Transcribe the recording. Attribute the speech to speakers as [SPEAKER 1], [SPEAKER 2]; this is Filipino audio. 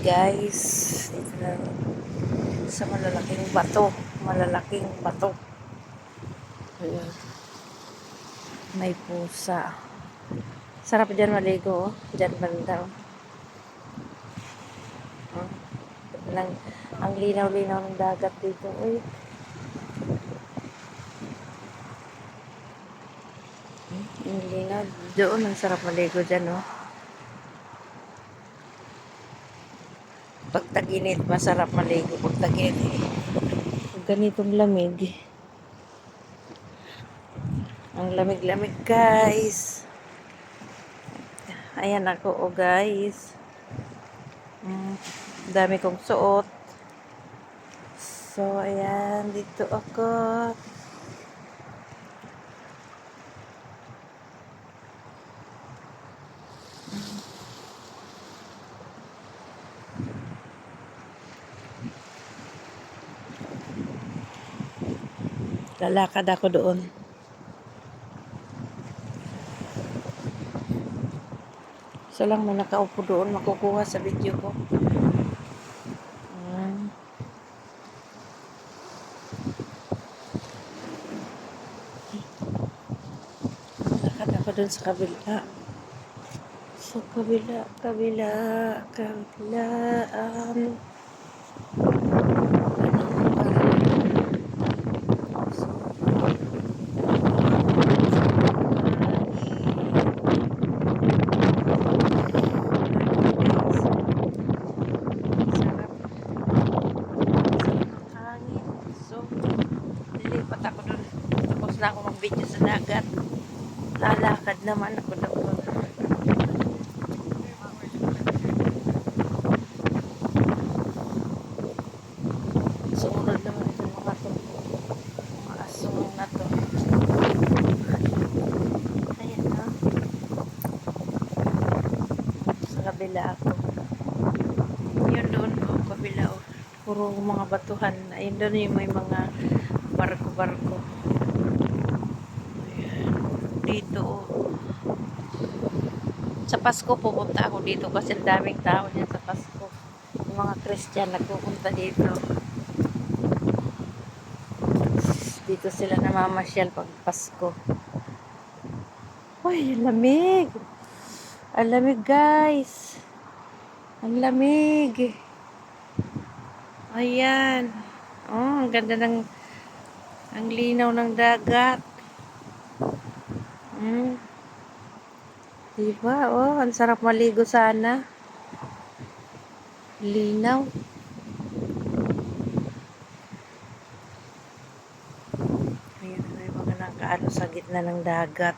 [SPEAKER 1] guys, dito na sa malalaking bato. Ayan. May pusa. Sarap dyan maligo, oh. Dyan banda, oh. Oh. Ang linaw-linaw ng dagat dito, uy. Ang linaw. Doon, ang sarap maligo dyan, oh. Pag tag-init, masarap maligo. Pag tag-init, pag ganitong lamig. Ang lamig-lamig, guys. Ayan ako, oh, guys. Dami kong suot. So, ayan. Dito ako. Lalakad ako doon. So lang may nakaupo doon, makukuha sa video ko. Lakad ako doon sa kabila. Sa kabilaan. Lilipat ako doon. Tapos na ako mag-video sa dagat. Lalakad naman ako doon. Sumunod naman itong mga to. Mga asong na to. Ayan na. Sa kabila ako. Yun doon ko, kabila o. Puro mga batuhan. Ayun doon yung may mga barko-barko. Dito sa Pasko pupunta ako dito kasi ang daming tao dyan sa Pasko. Yung mga Christian nagpupunta dito. Dito sila namamasyal pag Pasko. Uy, ang lamig. Ang lamig, guys. Ang lamig. Ayan. Oh, ang ganda ng ang linaw ng dagat. Diba? Oh, ang sarap maligo sana. Linaw. Ayan, may mga nakaano sa gitna ng dagat.